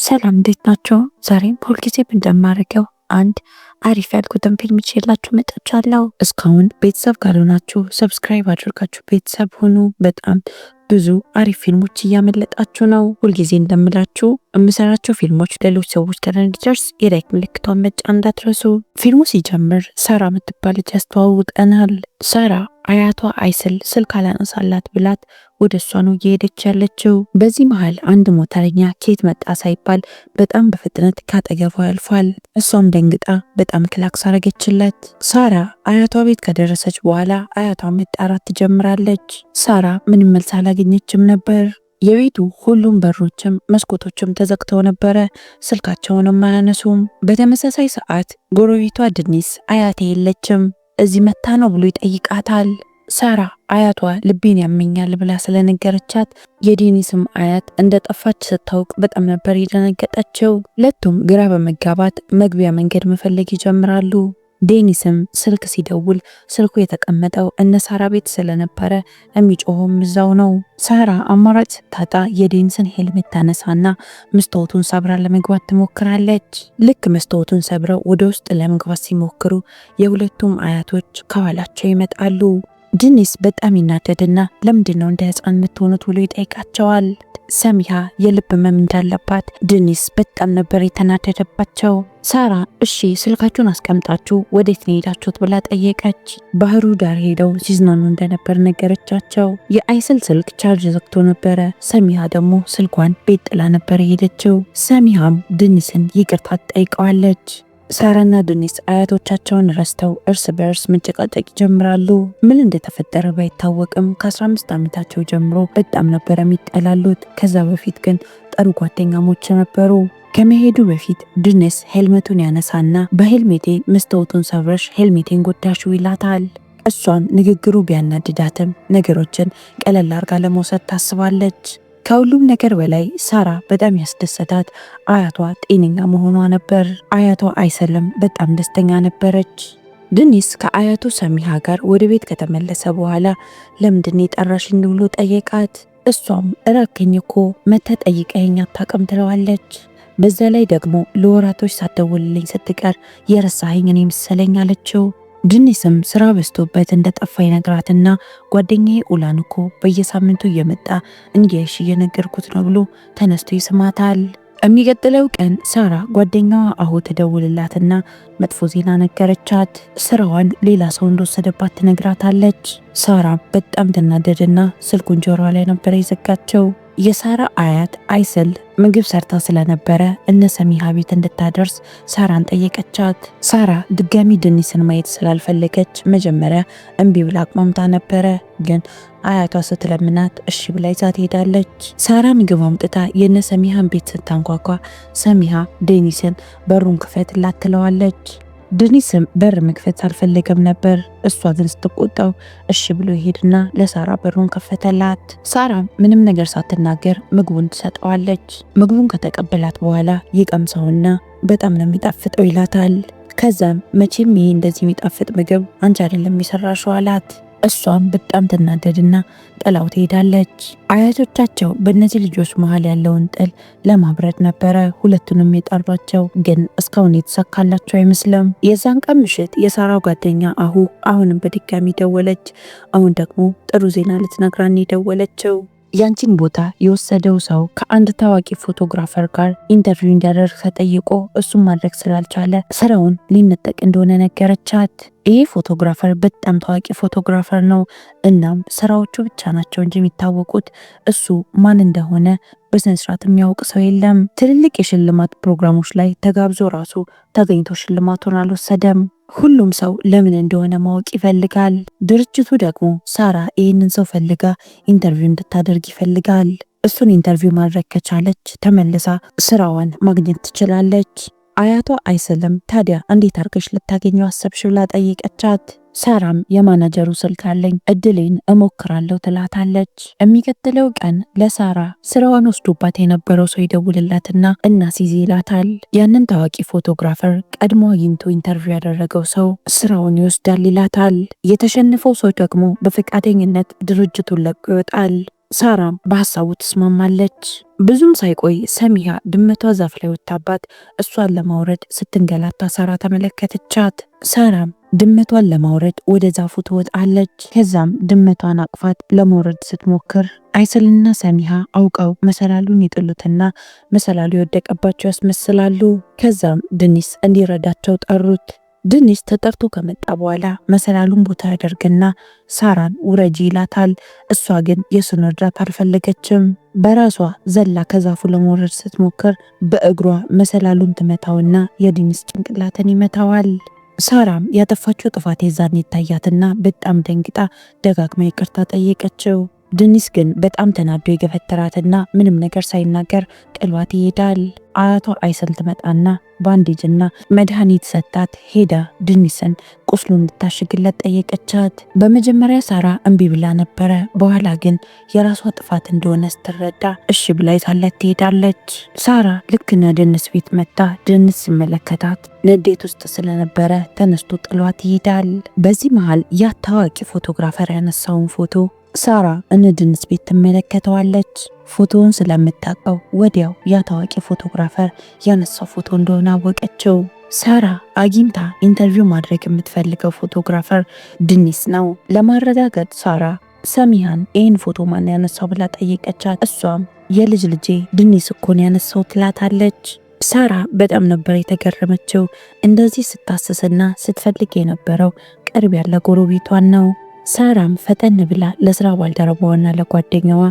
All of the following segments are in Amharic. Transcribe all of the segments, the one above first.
ሰላም እንዴት ናቸው? ዛሬም ሁልጊዜም እንደማደርገው አንድ አሪፍ ያልኩትን ፊልም ይዤላችሁ መጥቻለሁ። እስካሁን ቤተሰብ ካልሆናችሁ ሰብስክራይብ አድርጋችሁ ቤተሰብ ሁኑ። በጣም ብዙ አሪፍ ፊልሞች እያመለጣችሁ ነው። ሁልጊዜ እንደምላችሁ የምሰራቸው ፊልሞች ሌሎች ሰዎች ጋር እንዲደርስ የላይክ ምልክቷን መጫን እንዳትረሱ። ፊልሙ ሲጀምር ሳራ የምትባል ልጅ ያስተዋውቀናል። ሳራ አያቷ አይስል ስልክ አላነሳላት ብላት ወደ እሷ ነው እየሄደች ያለችው። በዚህ መሃል አንድ ሞተረኛ ኬት መጣ ሳይባል በጣም በፍጥነት ካጠገቧ ያልፏል። እሷም ደንግጣ በጣም ክላክስ አረገችለት። ሳራ አያቷ ቤት ከደረሰች በኋላ አያቷ መጣራት ትጀምራለች። ሳራ ምንም መልስ አላገኘችም ነበር። የቤቱ ሁሉም በሮችም መስኮቶችም ተዘግተው ነበረ። ስልካቸውንም አያነሱም። በተመሳሳይ ሰዓት ጎረቤቷ ድኒስ አያቴ የለችም እዚህ መታ ነው ብሎ ይጠይቃታል። ሳራ አያቷ ልቤን ያመኛል ብላ ስለነገረቻት የዴኒስም አያት እንደጠፋች ስታውቅ በጣም ነበር የደነገጠችው። ሁለቱም ግራ በመጋባት መግቢያ መንገድ መፈለግ ይጀምራሉ። ዴኒስም ስልክ ሲደውል ስልኩ የተቀመጠው እነ ሳራ ቤት ስለነበረ የሚጮኸውም እዛው ነው። ሳራ አማራጭ ስታጣ የዴኒስን ሄልሜት ታነሳና መስታወቱን ሰብራ ለመግባት ትሞክራለች። ልክ መስታወቱን ሰብረው ወደ ውስጥ ለመግባት ሲሞክሩ የሁለቱም አያቶች ከኋላቸው ይመጣሉ። ዴኒስ በጣም ይናደድና ለምንድነው እንደ ሕፃን የምትሆኑት ብሎ ይጠይቃቸዋል። ሰሚሃ የልብ ህመም እንዳለባት ዴኒስ በጣም ነበር የተናደደባቸው። ሳራ እሺ ስልካችሁን አስቀምጣችሁ ወዴት ነው ሄዳችሁት ብላ ጠየቀች። ባህሩ ዳር ሄደው ሲዝናኑ እንደነበር ነገረቻቸው። የአይስል ስልክ ቻርጅ ዘግቶ ነበረ። ሰሚሃ ደግሞ ስልኳን ቤት ጥላ ነበር የሄደችው። ሰሚሃም ዴኒስን ይቅርታ ትጠይቀዋለች። ሳራና ዴኒስ አያቶቻቸውን ረስተው እርስ በእርስ መጨቃጨቅ ይጀምራሉ። ምን እንደተፈጠረ ባይታወቅም ከ15 ዓመታቸው ጀምሮ በጣም ነበር የሚጠላሉት። ከዛ በፊት ግን ጥሩ ጓደኛሞች ነበሩ። ከመሄዱ በፊት ዴኒስ ሄልሜቱን ያነሳና በሄልሜቴ መስታወቱን ሰብረሽ ሄልሜቴን ጎዳሽው ይላታል። እሷም ንግግሩ ቢያናድዳትም ነገሮችን ቀለል አርጋ ለመውሰድ ታስባለች። ከሁሉም ነገር በላይ ሳራ በጣም ያስደሰታት አያቷ ጤነኛ መሆኗ ነበር። አያቷ አይሰልም በጣም ደስተኛ ነበረች። ዴኒስ ከአያቱ ሰሚሃ ጋር ወደ ቤት ከተመለሰ በኋላ ለምንድን የጠራሽኝ ብሎ ጠየቃት። እሷም እራከኝ እኮ መተህ ጠይቀኸኝ አታውቅም ትለዋለች። በዛ ላይ ደግሞ ለወራቶች ሳትደውልልኝ ስትቀር የረሳኸኝ እኔ መሰለኝ አለችው። ዴኒስም ስራ በዝቶበት እንደጠፋ ይነግራትና ጓደኛዬ ኡላን እኮ በየሳምንቱ እየመጣ እንዲያይሽ እየነገርኩት ነው ብሎ ተነስቶ ይስማታል። የሚቀጥለው ቀን ሳራ ጓደኛዋ አሁ ተደውልላትና መጥፎ ዜና ነገረቻት። ስራዋን ሌላ ሰው እንደወሰደባት ትነግራታለች። ሳራ በጣም ትናደድና ስልኩን ጆሮዋ ላይ ነበር የዘጋቸው። የሳራ አያት አይስል ምግብ ሰርታ ስለነበረ እነ ሰሚሃ ቤት እንድታደርስ ሳራን ጠየቀቻት። ሳራ ድጋሚ ዴኒስን ማየት ስላልፈለገች መጀመሪያ እምቢ ብላ አቅማምታ ነበረ። ግን አያቷ ስትለምናት እሺ ብላ ይዛት ሄዳለች። ሳራ ምግብ አምጥታ የነ ሰሚሃን ቤት ስታንኳኳ ሰሚሃ ዴኒስን በሩን ክፈትላት ትለዋለች። ዴኒስም በር መክፈት አልፈለገም ነበር። እሷ ግን ስትቆጣው እሺ ብሎ ይሄድና ለሳራ በሩን ከፈተላት። ሳራ ምንም ነገር ሳትናገር ምግቡን ትሰጠዋለች። ምግቡን ከተቀበላት በኋላ ይቀምሰውና በጣም ነው የሚጣፍጠው ይላታል። ከዛም መቼም ይሄ እንደዚህ የሚጣፍጥ ምግብ አንቺ አይደለም የሰራሽው አላት። እሷም በጣም ትናደድና ጥላው ትሄዳለች። አያቶቻቸው በእነዚህ ልጆች መሃል ያለውን ጥል ለማብረድ ነበረ ሁለቱንም የጣሏቸው፣ ግን እስካሁን የተሳካላቸው አይመስልም። የዛን ቀን ምሽት የሳራ ጓደኛ አሁንም በድጋሚ ደወለች። አሁን ደግሞ ጥሩ ዜና ልትነግራን የደወለችው ያንቺን ቦታ የወሰደው ሰው ከአንድ ታዋቂ ፎቶግራፈር ጋር ኢንተርቪው እንዲያደርግ ተጠይቆ እሱን ማድረግ ስላልቻለ ስራውን ሊነጠቅ እንደሆነ ነገረቻት። ይሄ ፎቶግራፈር በጣም ታዋቂ ፎቶግራፈር ነው። እናም ስራዎቹ ብቻ ናቸው እንጂ የሚታወቁት እሱ ማን እንደሆነ በስነስርዓት የሚያውቅ ሰው የለም። ትልልቅ የሽልማት ፕሮግራሞች ላይ ተጋብዞ ራሱ ተገኝቶ ሽልማቱን አልወሰደም። ሁሉም ሰው ለምን እንደሆነ ማወቅ ይፈልጋል። ድርጅቱ ደግሞ ሳራ ይህንን ሰው ፈልጋ ኢንተርቪው እንድታደርግ ይፈልጋል። እሱን ኢንተርቪው ማድረግ ከቻለች ተመልሳ ስራዋን ማግኘት ትችላለች። አያቷ አይስልም ታዲያ እንዴት አርገሽ ልታገኘው አሰብሽ ብላ ጠየቀቻት። ሳራም የማናጀሩ ስልክ አለኝ እድሌን እሞክራለሁ ትላታለች። የሚቀጥለው ቀን ለሳራ ስራዋን ወስዶባት የነበረው ሰው ይደውልላትና እናስይዝ ይላታል። ያንን ታዋቂ ፎቶግራፈር ቀድሞ አግኝቶ ኢንተርቪው ያደረገው ሰው ስራውን ይወስዳል ይላታል። የተሸነፈው ሰው ደግሞ በፈቃደኝነት ድርጅቱን ለቆ ይወጣል። ሳራም በሀሳቡ ትስማማለች። ብዙም ሳይቆይ ሰሚሃ ድመቷ ዛፍ ላይ ወጣባት እሷን ለማውረድ ስትንገላታ ሳራ ተመለከተቻት። ሳራም ድመቷን ለማውረድ ወደ ዛፉ ትወጣለች። ከዛም ድመቷን አቅፋት ለመውረድ ስትሞክር አይስልና ሰሚሃ አውቀው መሰላሉን ይጥሉትና መሰላሉ የወደቀባቸው ያስመስላሉ። ከዛም ድኒስ እንዲረዳቸው ጠሩት። ድኒስ ተጠርቶ ከመጣ በኋላ መሰላሉን ቦታ ያደርግና ሳራን ውረጂ ይላታል። እሷ ግን የሱን እርዳታ አልፈለገችም። በራሷ ዘላ ከዛፉ ለመውረድ ስትሞክር በእግሯ መሰላሉን ትመታውና የድኒስ ጭንቅላትን ይመታዋል። ሳራም ያጠፋችው ጥፋት የዛን ይታያትና በጣም ደንግጣ ደጋግማ ይቅርታ ጠየቀችው። ድኒስ ግን በጣም ተናዶ የገፈተራትና ምንም ነገር ሳይናገር ጥሏት ይሄዳል። አያቷ አይሰል ትመጣና ባንዴጅና መድኃኒት ሰጣት። ሄዳ ድኒስን ቁስሉ እንድታሽግለት ጠየቀቻት። በመጀመሪያ ሳራ እምቢ ብላ ነበረ። በኋላ ግን የራሷ ጥፋት እንደሆነ ስትረዳ እሺ ብላ ይዛለት ትሄዳለች። ሳራ ልክ ድንስ ቤት መጣ። ድንስ ሲመለከታት ንዴት ውስጥ ስለነበረ ተነስቶ ጥሏት ይሄዳል። በዚህ መሃል ያ ታዋቂ ፎቶግራፈር ያነሳውን ፎቶ ሳራ ድንስ ቤት ትመለከተዋለች። ፎቶውን ስለምታውቀው ወዲያው ያ ታዋቂ ፎቶግራፈር ያነሳው ፎቶ እንደሆነ አወቀችው። ሳራ አግኝታ ኢንተርቪው ማድረግ የምትፈልገው ፎቶግራፈር ድኒስ ነው። ለማረጋገጥ ሳራ ሰሚሃን ይህን ፎቶ ማን ያነሳው ብላ ጠየቀቻት። እሷም የልጅ ልጄ ድኒስ እኮን ያነሳው ትላታለች። ሳራ በጣም ነበር የተገረመችው። እንደዚህ ስታስስና ስትፈልግ የነበረው ቅርብ ያለ ጎረቤቷን ነው። ሳራም ፈጠን ብላ ለስራ ባልደረባዋና ለጓደኛዋ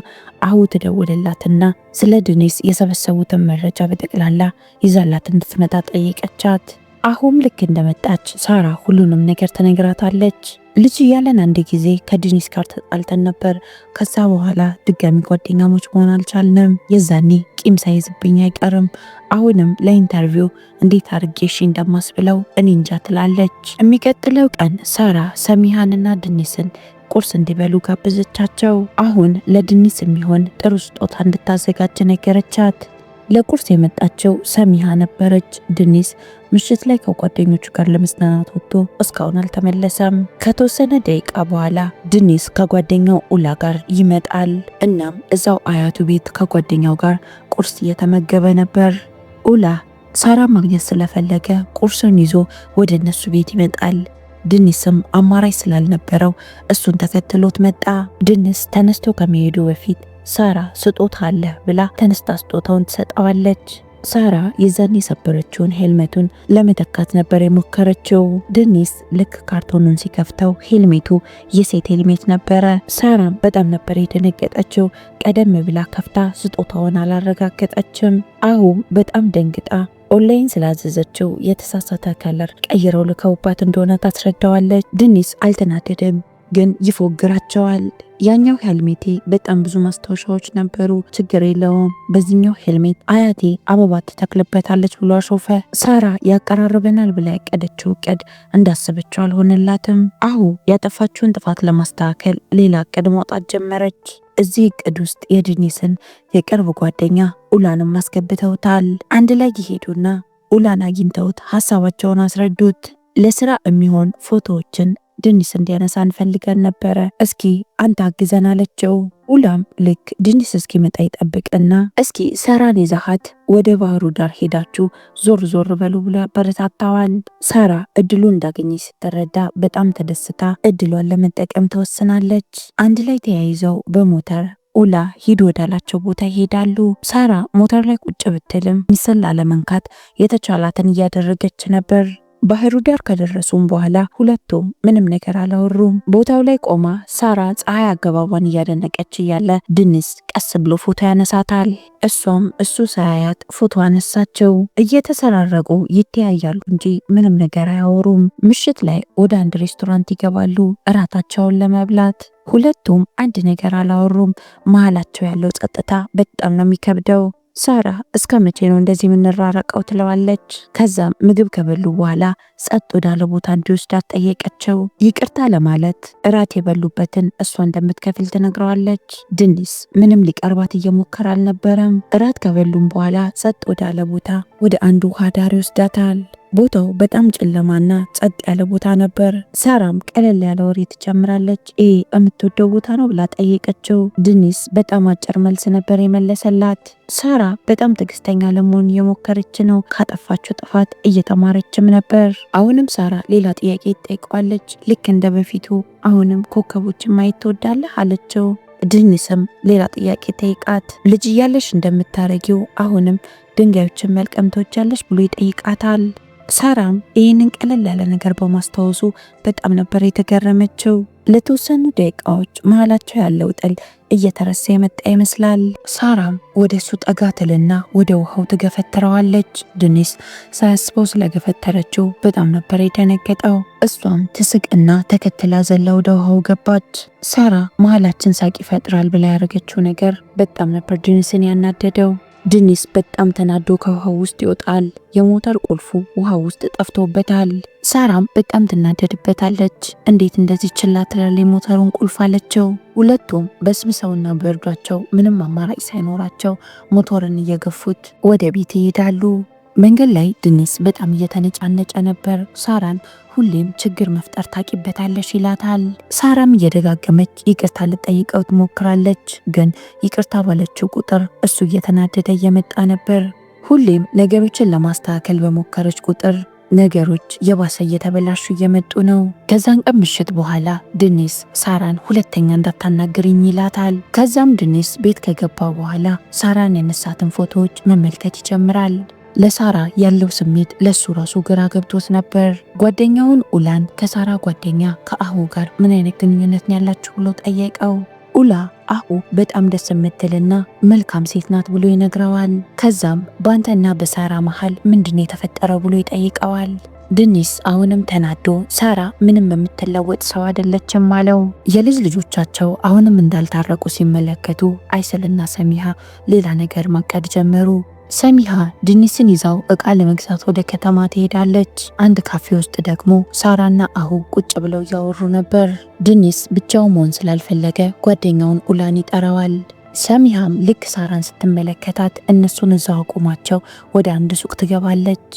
አሁ ትደውልላትና ስለ ድኒስ የሰበሰቡትን መረጃ በጠቅላላ ይዛላት እንድትመጣ ጠየቀቻት። አሁም ልክ እንደመጣች ሳራ ሁሉንም ነገር ተነግራታለች። ልጅ እያለን አንድ ጊዜ ከድኒስ ጋር ተጣልተን ነበር። ከዛ በኋላ ድጋሚ ጓደኛሞች መሆን አልቻልንም። የዛኔ ቂም ሳይዝብኝ አይቀርም። አሁንም ለኢንተርቪው እንዴት አርጌሽ እንደማስብለው እኔ እንጃ ትላለች። የሚቀጥለው ቀን ሳራ ሰሚሃንና ድኒስን ቁርስ እንዲበሉ ጋበዘቻቸው። አሁን ለድኒስ የሚሆን ጥሩ ስጦታ እንድታዘጋጅ ነገረቻት። ለቁርስ የመጣቸው ሰሚሃ ነበረች። ድኒስ ምሽት ላይ ከጓደኞቹ ጋር ለመዝናናት ወጥቶ እስካሁን አልተመለሰም። ከተወሰነ ደቂቃ በኋላ ድኒስ ከጓደኛው ኡላ ጋር ይመጣል። እናም እዛው አያቱ ቤት ከጓደኛው ጋር ቁርስ እየተመገበ ነበር። ኡላ ሳራ ማግኘት ስለፈለገ ቁርሱን ይዞ ወደ እነሱ ቤት ይመጣል። ድኒስም አማራጭ ስላልነበረው እሱን ተከትሎት መጣ። ድኒስ ተነስቶ ከመሄዱ በፊት ሳራ ስጦታ አለ ብላ ተነስታ ስጦታውን ትሰጠዋለች። ሳራ የዛን የሰበረችውን ሄልሜቱን ለመተካት ነበር የሞከረችው። ድኒስ ልክ ካርቶኑን ሲከፍተው ሄልሜቱ የሴት ሄልሜት ነበረ። ሳራ በጣም ነበር የደነገጠችው። ቀደም ብላ ከፍታ ስጦታውን አላረጋገጠችም። አሁን በጣም ደንግጣ ኦንላይን ስላዘዘችው የተሳሳተ ከለር ቀይረው ልከውባት እንደሆነ ታስረዳዋለች። ድኒስ አልተናደደም፣ ግን ይፎግራቸዋል። ያኛው ሄልሜቴ በጣም ብዙ ማስታወሻዎች ነበሩ፣ ችግር የለውም። በዚህኛው ሄልሜት አያቴ አበባ ትተክልበታለች ብሎ አሾፈ። ሳራ ያቀራርበናል ብላ ያቀደችው እቅድ እንዳሰበችው አልሆነላትም። ያጠፋችውን ጥፋት ለማስተካከል ሌላ እቅድ ማውጣት ጀመረች። እዚህ እቅድ ውስጥ የድኒስን የቅርብ ጓደኛ ኡላንም አስገብተውታል። አንድ ላይ ይሄዱና ኡላን አግኝተውት ሀሳባቸውን አስረዱት። ለስራ የሚሆን ፎቶዎችን ድኒስ እንዲያነሳ እንፈልገን ነበረ፣ እስኪ አንተ አግዘን አለችው። ኡላም ልክ ድኒስ እስኪመጣ ይጠብቅና እስኪ ሳራን ይዛሃት ወደ ባህሩ ዳር ሄዳችሁ ዞር ዞር በሉ ብሎ ያበረታታዋል። ሳራ እድሉን እንዳገኘች ስትረዳ በጣም ተደስታ እድሏን ለመጠቀም ተወስናለች። አንድ ላይ ተያይዘው በሞተር ኡላ ሂድ ወዳላቸው ቦታ ይሄዳሉ። ሳራ ሞተር ላይ ቁጭ ብትልም ሚስል ላለመንካት የተቻላትን እያደረገች ነበር። ባህሩ ዳር ከደረሱም በኋላ ሁለቱም ምንም ነገር አላወሩም። ቦታው ላይ ቆማ ሳራ ፀሐይ አገባቧን እያደነቀች እያለ ድኒስ ቀስ ብሎ ፎቶ ያነሳታል። እሷም እሱ ሳያያት ፎቶ አነሳቸው። እየተሰራረቁ ይተያያሉ እንጂ ምንም ነገር አያወሩም። ምሽት ላይ ወደ አንድ ሬስቶራንት ይገባሉ እራታቸውን ለመብላት። ሁለቱም አንድ ነገር አላወሩም። መሀላቸው ያለው ጸጥታ በጣም ነው የሚከብደው። ሳራ እስከ መቼ ነው እንደዚህ የምንራረቀው ትለዋለች። ከዛም ምግብ ከበሉ በኋላ ጸጥ ወዳለ ቦታ እንዲወስዳት ጠየቀችው። ይቅርታ ለማለት እራት የበሉበትን እሷ እንደምትከፍል ትነግረዋለች። ድኒስ ምንም ሊቀርባት እየሞከረ አልነበረም። እራት ከበሉም በኋላ ጸጥ ወዳለ ቦታ ወደ አንዱ ውሃ ዳር ይወስዳታል። ቦታው በጣም ጨለማና ጸጥ ያለ ቦታ ነበር። ሳራም ቀለል ያለ ወሬ ትጨምራለች። የምትወደው ቦታ ነው ብላ ጠየቀችው። ድኒስ በጣም አጭር መልስ ነበር የመለሰላት። ሳራ በጣም ትዕግስተኛ ለመሆን እየሞከረች ነው። ካጠፋችው ጥፋት እየተማረችም ነበር። አሁንም ሳራ ሌላ ጥያቄ ትጠይቀዋለች። ልክ እንደ በፊቱ አሁንም ኮከቦችን ማየት ትወዳለህ አለችው። ድኒስም ሌላ ጥያቄ ጠይቃት። ልጅ እያለሽ እንደምታረጊው አሁንም ድንጋዮችን መልቀም ትወጃለሽ ብሎ ይጠይቃታል። ሳራም ይህንን ቀለል ያለ ነገር በማስታወሱ በጣም ነበር የተገረመችው። ለተወሰኑ ደቂቃዎች መሀላቸው ያለው ጥል እየተረሳ የመጣ ይመስላል። ሳራም ወደ እሱ ጠጋ ትልና ወደ ውሃው ትገፈትረዋለች። ድኒስ ሳያስበው ስለገፈተረችው በጣም ነበር የደነገጠው። እሷም ትስቅና ተከትላ ዘላ ወደ ውሃው ገባች። ሳራ መሀላችን ሳቅ ይፈጥራል ብላ ያደረገችው ነገር በጣም ነበር ድኒስን ያናደደው። ድኒስ በጣም ተናዶ ከውሃው ውስጥ ይወጣል። የሞተር ቁልፉ ውሃው ውስጥ ጠፍቶበታል። ሳራም በጣም ትናደድበታለች። እንዴት እንደዚህ ችላ ትላለች የሞተሩን ቁልፍ አለችው። ሁለቱም በስብሰውና በእርዷቸው ምንም አማራጭ ሳይኖራቸው ሞተርን እየገፉት ወደ ቤት ይሄዳሉ። መንገድ ላይ ድኒስ በጣም እየተነጫነጨ ነበር። ሳራን ሁሌም ችግር መፍጠር ታቂበታለሽ ይላታል። ሳራም እየደጋገመች ይቅርታ ልጠይቀው ትሞክራለች። ግን ይቅርታ ባለችው ቁጥር እሱ እየተናደደ እየመጣ ነበር። ሁሌም ነገሮችን ለማስተካከል በሞከረች ቁጥር ነገሮች የባሰ እየተበላሹ እየመጡ ነው። ከዛን ቀን ምሽት በኋላ ድኒስ ሳራን ሁለተኛ እንዳታናግርኝ ይላታል። ከዛም ድኒስ ቤት ከገባ በኋላ ሳራን የነሳትን ፎቶዎች መመልከት ይጀምራል። ለሳራ ያለው ስሜት ለሱ ራሱ ግራ ገብቶት ነበር። ጓደኛውን ኡላን ከሳራ ጓደኛ ከአሁ ጋር ምን አይነት ግንኙነት ነው ያላችሁ ብሎ ጠየቀው። ኡላ አሁ በጣም ደስ የምትልና መልካም ሴት ናት ብሎ ይነግረዋል። ከዛም ባንተና በሳራ መሃል ምንድነው የተፈጠረው ብሎ ይጠይቀዋል። ድኒስ አሁንም ተናዶ ሳራ ምንም የምትለወጥ ሰው አይደለችም አለው። የልጅ ልጆቻቸው አሁንም እንዳልታረቁ ሲመለከቱ አይሰልና ሰሚሃ ሌላ ነገር ማቀድ ጀመሩ። ሰሚሃ ድኒስን ይዛው እቃ ለመግዛት ወደ ከተማ ትሄዳለች። አንድ ካፌ ውስጥ ደግሞ ሳራና አሁ ቁጭ ብለው እያወሩ ነበር። ድኒስ ብቻው መሆን ስላልፈለገ ጓደኛውን ኡላን ይጠራዋል። ሰሚሃም ልክ ሳራን ስትመለከታት እነሱን እዛው አቁማቸው ወደ አንድ ሱቅ ትገባለች።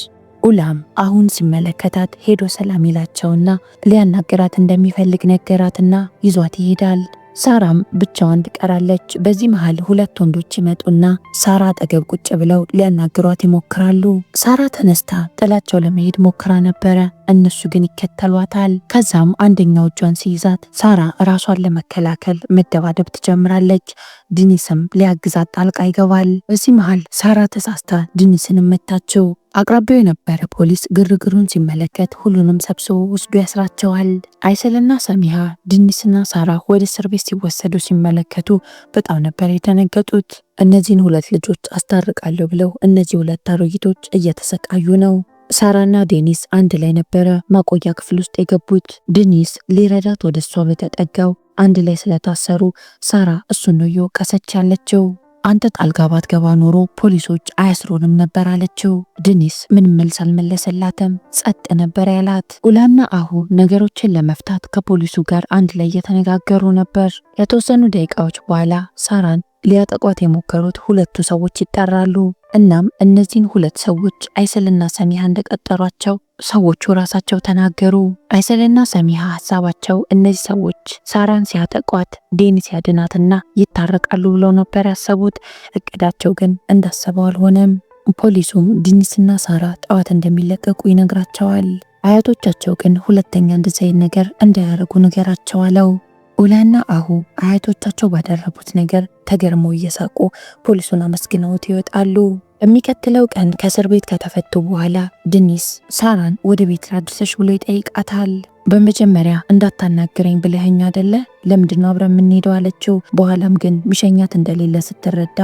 ኡላም አሁን ሲመለከታት ሄዶ ሰላም ይላቸውና ሊያናገራት እንደሚፈልግ ነገራትና ይዟት ይሄዳል። ሳራም ብቻዋን ትቀራለች። በዚህ መሃል ሁለት ወንዶች ይመጡና ሳራ አጠገብ ቁጭ ብለው ሊያናግሯት ይሞክራሉ። ሳራ ተነስታ ጥላቸው ለመሄድ ሞክራ ነበረ። እነሱ ግን ይከተሏታል። ከዛም አንደኛው እጇን ሲይዛት ሳራ ራሷን ለመከላከል መደባደብ ትጀምራለች። ድኒስም ሊያግዛት ጣልቃ ይገባል። በዚህ መሃል ሳራ ተሳስታ ድኒስን መታችው። አቅራቢያው የነበረ ፖሊስ ግርግሩን ሲመለከት ሁሉንም ሰብስቦ ወስዶ ያስራቸዋል። አይሰልና ሰሚሃ ድኒስና ሳራ ወደ እስር ቤት ሲወሰዱ ሲመለከቱ በጣም ነበር የተነገጡት። እነዚህን ሁለት ልጆች አስታርቃለሁ ብለው እነዚህ ሁለት አሮጊቶች እየተሰቃዩ ነው። ሳራና ዴኒስ አንድ ላይ ነበረ ማቆያ ክፍል ውስጥ የገቡት። ድኒስ ሊረዳት ወደ እሷ በተጠጋው አንድ ላይ ስለታሰሩ ሳራ እሱን ነው እየወቀሰች ያለችው። አንተ ጣልቃ ባትገባ ኖሮ ፖሊሶች አያስሩንም ነበር አለችው። ድኒስ ምንም መልስ አልመለሰላትም፣ ጸጥ ነበር ያላት። ኡላና አሁ ነገሮችን ለመፍታት ከፖሊሱ ጋር አንድ ላይ እየተነጋገሩ ነበር። የተወሰኑ ደቂቃዎች በኋላ ሳራን ሊያጠቋት የሞከሩት ሁለቱ ሰዎች ይጠራሉ። እናም እነዚህን ሁለት ሰዎች አይሰልና ሰሚሃ እንደቀጠሯቸው ሰዎቹ ራሳቸው ተናገሩ። አይሰልና ሰሚሃ ሐሳባቸው እነዚህ ሰዎች ሳራን ሲያጠቋት ዴኒስ ያድናትና ይታረቃሉ ብለው ነበር ያሰቡት። እቅዳቸው ግን እንዳሰበው አልሆነም። ፖሊሱም ዴኒስና ሳራ ጠዋት እንደሚለቀቁ ይነግራቸዋል። አያቶቻቸው ግን ሁለተኛ እንደዚህ ነገር እንዳያደርጉ ነገራቸው አለው። ኡላና አሁ አያቶቻቸው ባደረጉት ነገር ተገርመው እየሳቁ ፖሊሱን አመስግነውት ይወጣሉ። የሚቀጥለው ቀን ከእስር ቤት ከተፈቱ በኋላ ድኒስ ሳራን ወደ ቤት ላድርሰሽ ብሎ ይጠይቃታል። በመጀመሪያ እንዳታናግረኝ ብለኸኝ አይደለ? ለምንድነው አብረን የምንሄደው አለችው። በኋላም ግን ሚሸኛት እንደሌለ ስትረዳ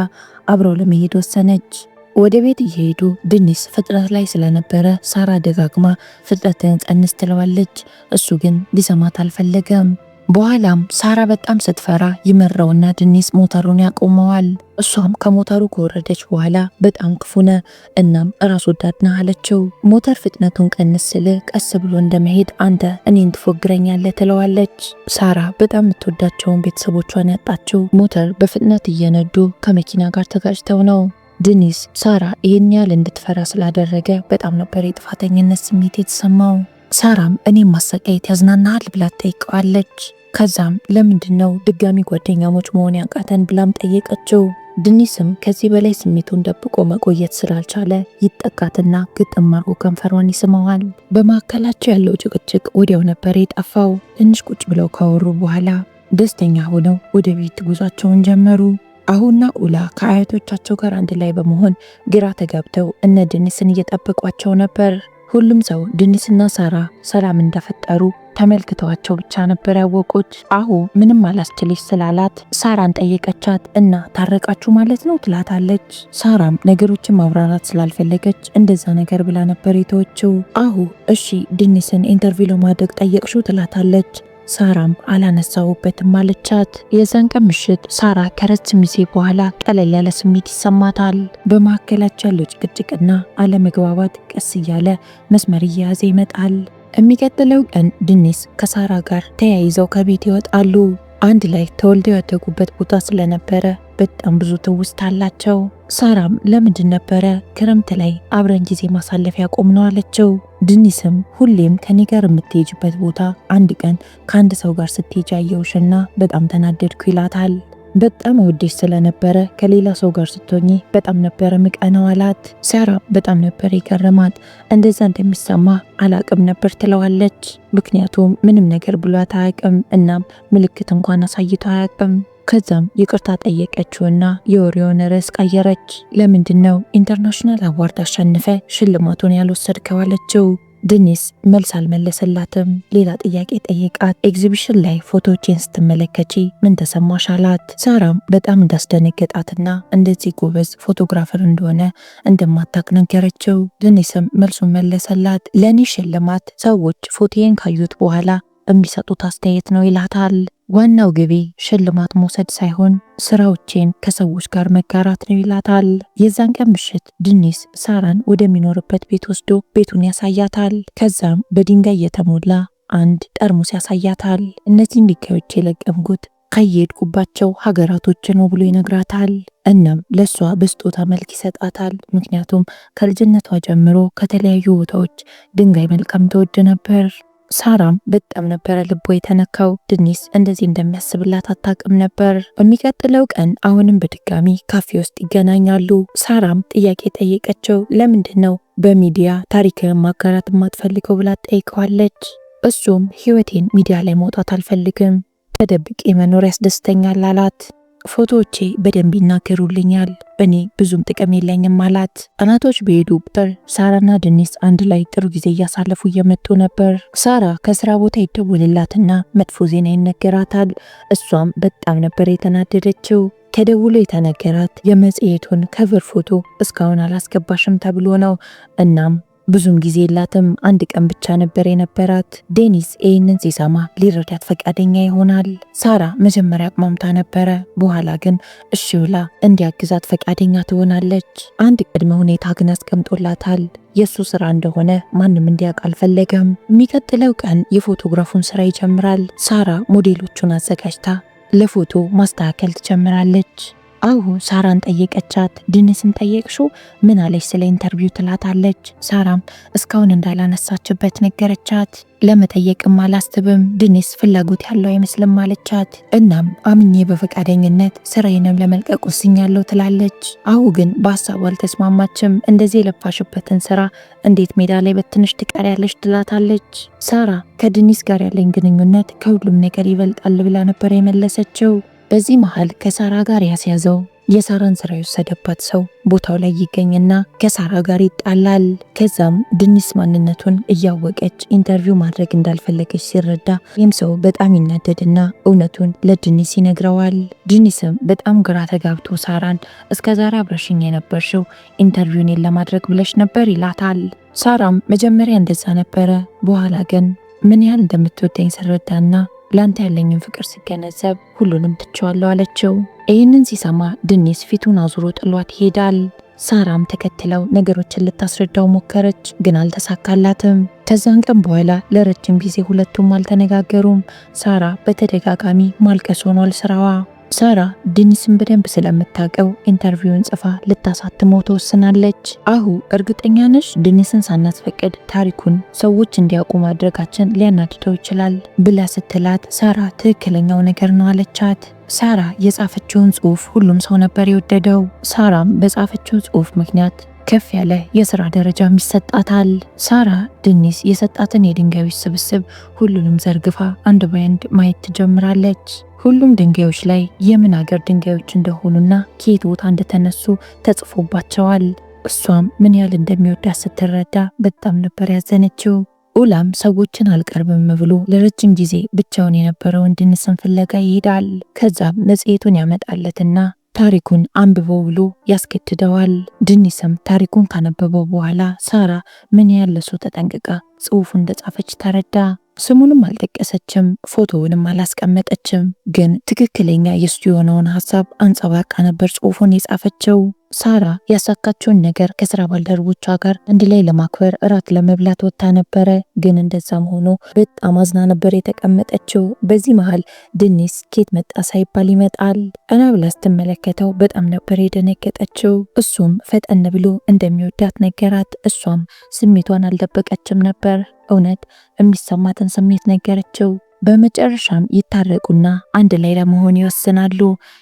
አብረው ለመሄድ ወሰነች። ወደ ቤት እየሄዱ ድኒስ ፍጥረት ላይ ስለነበረ ሳራ ደጋግማ ፍጥረትን ቀንስ ትለዋለች። እሱ ግን ሊሰማት አልፈለገም። በኋላም ሳራ በጣም ስትፈራ ይመራውና ድኒስ ሞተሩን ያቆመዋል። እሷም ከሞተሩ ከወረደች በኋላ በጣም ክፉነ እናም ራስ ወዳድ ነህ አለችው። ሞተር ፍጥነቱን ቀንስ ስል ቀስ ብሎ እንደመሄድ አንተ እኔን ትፎግረኛለህ ትለዋለች። ሳራ በጣም የምትወዳቸውን ቤተሰቦቿን ያጣችው ሞተር በፍጥነት እየነዱ ከመኪና ጋር ተጋጭተው ነው። ድኒስ ሳራ ይህን ያህል እንድትፈራ ስላደረገ በጣም ነበር የጥፋተኝነት ስሜት የተሰማው። ሳራም እኔም ማሰቃየት ያዝናናሃል ብላ ጠይቀዋለች። ከዛም ለምንድነው ድጋሚ ጓደኛሞች መሆን ያቃተን ብላም ጠየቀችው። ድኒስም ከዚህ በላይ ስሜቱን ደብቆ መቆየት ስላልቻለ ይጠቃትና ግጥም አርጎ ከንፈሯን ይስመዋል። በመካከላቸው ያለው ጭቅጭቅ ወዲያው ነበር የጠፋው። ትንሽ ቁጭ ብለው ካወሩ በኋላ ደስተኛ ሆነው ወደ ቤት ጉዟቸውን ጀመሩ። አሁንና ኡላ ከአያቶቻቸው ጋር አንድ ላይ በመሆን ግራ ተጋብተው እነ ድኒስን እየጠበቋቸው ነበር። ሁሉም ሰው ድኒስና ሳራ ሰላም እንደፈጠሩ ተመልክተዋቸው ብቻ ነበር ያወቁት። አሁ ምንም አላስችልሽ ስላላት ሳራን ጠየቀቻት እና ታረቃችሁ ማለት ነው ትላታለች። ሳራም ነገሮችን ማብራራት ስላልፈለገች እንደዛ ነገር ብላ ነበር የተወችው። አሁ እሺ ድኒስን ኢንተርቪው ለማድረግ ጠየቅሽው ትላታለች። ሳራም አላነሳውበትም አለቻት። የዛን ቀን ምሽት ሳራ ከረጅም ጊዜ በኋላ ቀለል ያለ ስሜት ይሰማታል። በመካከላቸው ያለው ጭቅጭቅና አለመግባባት ቀስ እያለ መስመር እየያዘ ይመጣል። የሚቀጥለው ቀን ድኒስ ከሳራ ጋር ተያይዘው ከቤት ይወጣሉ። አንድ ላይ ተወልደው ያደጉበት ቦታ ስለነበረ በጣም ብዙ ትውስታ አላቸው። ሳራም ለምንድን ነበረ ክረምት ላይ አብረን ጊዜ ማሳለፍ ያቆምነው አለችው። ድኒስም ሁሌም ከኔ ጋር የምትሄጅበት ቦታ አንድ ቀን ከአንድ ሰው ጋር ስትሄጅ አየሁሽና በጣም ተናደድኩ ይላታል። በጣም ወደሽ ስለነበረ ከሌላ ሰው ጋር ስትሆኚ በጣም ነበረ ምቀናው አላት። ሳራ በጣም ነበር የገረማት። እንደዛ እንደሚሰማ አላቅም ነበር ትለዋለች። ምክንያቱም ምንም ነገር ብሏት አያቅም፣ እናም ምልክት እንኳን አሳይቶ አያቅም። ከዛም ይቅርታ ጠየቀችውና የወሬውን ርዕስ ቀየረች። ለምንድነው ኢንተርናሽናል አዋርድ አሸንፈ ሽልማቱን ያልወሰድከው አለችው። ድኒስ መልስ አልመለሰላትም። ሌላ ጥያቄ ጠየቃት። ኤግዚቢሽን ላይ ፎቶዎችን ስትመለከቺ ምን ተሰማሽ አላት። ሳራም በጣም እንዳስደነገጣትና እንደዚህ ጎበዝ ፎቶግራፈር እንደሆነ እንደማታቅ ነገረችው። ድኒስም መልሱን መለሰላት። ለኔ ሽልማት ሰዎች ፎቶዬን ካዩት በኋላ የሚሰጡት አስተያየት ነው ይላታል። ዋናው ግቤ ሽልማት መውሰድ ሳይሆን ስራዎቼን ከሰዎች ጋር መጋራት ነው ይላታል። የዛን ቀን ምሽት ድኒስ ሳራን ወደሚኖርበት ቤት ወስዶ ቤቱን ያሳያታል። ከዛም በድንጋይ የተሞላ አንድ ጠርሙስ ያሳያታል። እነዚህን ድንጋዮች የለቀምኩት ከየሄድኩባቸው ሀገራቶች ነው ብሎ ይነግራታል። እናም ለሷ በስጦታ መልክ ይሰጣታል። ምክንያቱም ከልጅነቷ ጀምሮ ከተለያዩ ቦታዎች ድንጋይ መልቀም ትወድ ነበር። ሳራም በጣም ነበረ ልቦ የተነካው። ድኒስ እንደዚህ እንደሚያስብላት አታውቅም ነበር። የሚቀጥለው ቀን አሁንም በድጋሚ ካፌ ውስጥ ይገናኛሉ። ሳራም ጥያቄ ጠየቀችው። ለምንድን ነው በሚዲያ ታሪክን ማጋራት የማትፈልገው ብላ ጠይቀዋለች። እሱም ህይወቴን ሚዲያ ላይ መውጣት አልፈልግም፣ ተደብቄ መኖር ያስደስተኛል አላት። ፎቶዎቼ በደንብ ይናገሩልኛል፣ በእኔ ብዙም ጥቅም የለኝም አላት። ቀናቶች በሄዱ ቁጥር ሳራና ድኒስ አንድ ላይ ጥሩ ጊዜ እያሳለፉ እየመጡ ነበር። ሳራ ከስራ ቦታ ይደውልላትና መጥፎ ዜና ይነገራታል። እሷም በጣም ነበር የተናደደችው። ከደውሎ የተነገራት የመጽሔቱን ከቨር ፎቶ እስካሁን አላስገባሽም ተብሎ ነው። እናም ብዙም ጊዜ የላትም፣ አንድ ቀን ብቻ ነበር የነበራት። ዴኒስ ይህንን ሲሰማ ሊረዳት ፈቃደኛ ይሆናል። ሳራ መጀመሪያ አቅማምታ ነበረ፣ በኋላ ግን እሺ ብላ እንዲያግዛት ፈቃደኛ ትሆናለች። አንድ ቅድመ ሁኔታ ግን አስቀምጦላታል። የሱ ስራ እንደሆነ ማንም እንዲያውቅ አልፈለገም። የሚቀጥለው ቀን የፎቶግራፉን ስራ ይጀምራል። ሳራ ሞዴሎቹን አዘጋጅታ ለፎቶ ማስተካከል ትጀምራለች። አሁን ሳራን ጠየቀቻት። ድኒስን ጠየቅሽው ምን አለች ስለ ኢንተርቪው ትላታለች። ሳራም እስካሁን እንዳላነሳችበት ነገረቻት። ለመጠየቅም አላስብም፣ ድኒስ ፍላጎት ያለው አይመስልም አለቻት። እናም አምኜ በፈቃደኝነት ስራዬንም ለመልቀቅ ወስኛለሁ ትላለች። አሁ ግን በሀሳቡ አልተስማማችም። እንደዚህ የለፋሽበትን ስራ እንዴት ሜዳ ላይ በትንሽ ትቀሪያለሽ ትላታለች። ሳራ ከድኒስ ጋር ያለኝ ግንኙነት ከሁሉም ነገር ይበልጣል ብላ ነበር የመለሰችው። በዚህ መሃል ከሳራ ጋር ያስያዘው የሳራን ስራ የወሰደባት ሰው ቦታው ላይ ይገኝና ከሳራ ጋር ይጣላል። ከዛም ድኒስ ማንነቱን እያወቀች ኢንተርቪው ማድረግ እንዳልፈለገች ሲረዳ ይህም ሰው በጣም ይናደድና እውነቱን ለድኒስ ይነግረዋል። ድኒስም በጣም ግራ ተጋብቶ ሳራን እስከዛሬ አብረሽኝ የነበርሽው ኢንተርቪውን ለማድረግ ብለሽ ነበር ይላታል። ሳራም መጀመሪያ እንደዛ ነበረ፣ በኋላ ግን ምን ያህል እንደምትወደኝ ስረዳና ላንተ ያለኝን ፍቅር ሲገነዘብ ሁሉንም ትቼዋለሁ አለችው። ይህንን ሲሰማ ድኒስ ፊቱን አዙሮ ጥሏት ይሄዳል። ሳራም ተከትለው ነገሮችን ልታስረዳው ሞከረች፣ ግን አልተሳካላትም። ከዛን ቀን በኋላ ለረጅም ጊዜ ሁለቱም አልተነጋገሩም። ሳራ በተደጋጋሚ ማልቀስ ሆኗል ስራዋ። ሳራ ዴኒስን በደንብ ስለምታውቀው ኢንተርቪውን ጽፋ ልታሳትመው ተወስናለች። አሁ እርግጠኛ ነሽ ዴኒስን ሳናስፈቅድ ታሪኩን ሰዎች እንዲያውቁ ማድረጋችን ሊያናድደው ይችላል ብላ ስትላት ሳራ ትክክለኛው ነገር ነው አለቻት። ሳራ የጻፈችውን ጽሑፍ ሁሉም ሰው ነበር የወደደው። ሳራም በጻፈችው ጽሑፍ ምክንያት ከፍ ያለ የስራ ደረጃም ይሰጣታል። ሳራ ዴኒስ የሰጣትን የድንጋዮች ስብስብ ሁሉንም ዘርግፋ አንድ ባንድ ማየት ትጀምራለች። ሁሉም ድንጋዮች ላይ የምን ሀገር ድንጋዮች እንደሆኑና ከየት ቦታ እንደተነሱ ተጽፎባቸዋል። እሷም ምን ያህል እንደሚወዳት ስትረዳ በጣም ነበር ያዘነችው። ኡላም ሰዎችን አልቀርብም ብሎ ለረጅም ጊዜ ብቻውን የነበረውን ዴኒስን ፍለጋ ይሄዳል። ከዛም መጽሔቱን ያመጣለትና ታሪኩን አንብበው ብሎ ያስገድደዋል። ዴኒስም ታሪኩን ካነበበው በኋላ ሳራ ምን ያህል ለሱ ተጠንቅቃ ጽሑፉ እንደጻፈች ተረዳ። ስሙንም አልጠቀሰችም፣ ፎቶውንም አላስቀመጠችም። ግን ትክክለኛ የሱ የሆነውን ሀሳብ አንጸባርቃ ነበር ጽሑፉን የጻፈችው። ሳራ ያሳካችውን ነገር ከስራ ባልደረቦቿ ጋር አንድ ላይ ለማክበር እራት ለመብላት ወጥታ ነበረ። ግን እንደዛም ሆኖ በጣም አዝና ነበር የተቀመጠችው። በዚህ መሃል ዴኒስ ኬት መጣ ሳይባል ይመጣል። ቀና ብላ ስትመለከተው በጣም ነበር የደነገጠችው። እሱም ፈጠን ብሎ እንደሚወዳት ነገራት። እሷም ስሜቷን አልደበቀችም ነበር። እውነት የሚሰማትን ስሜት ነገረችው። በመጨረሻም ይታረቁና አንድ ላይ ለመሆን ይወስናሉ።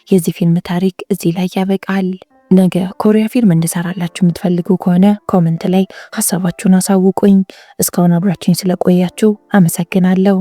የዚህ ፊልም ታሪክ እዚህ ላይ ያበቃል። ነገ ኮሪያ ፊልም እንድሰራላችሁ የምትፈልጉ ከሆነ ኮመንት ላይ ሀሳባችሁን አሳውቁኝ። እስካሁን አብራችሁኝ ስለቆያችሁ አመሰግናለሁ።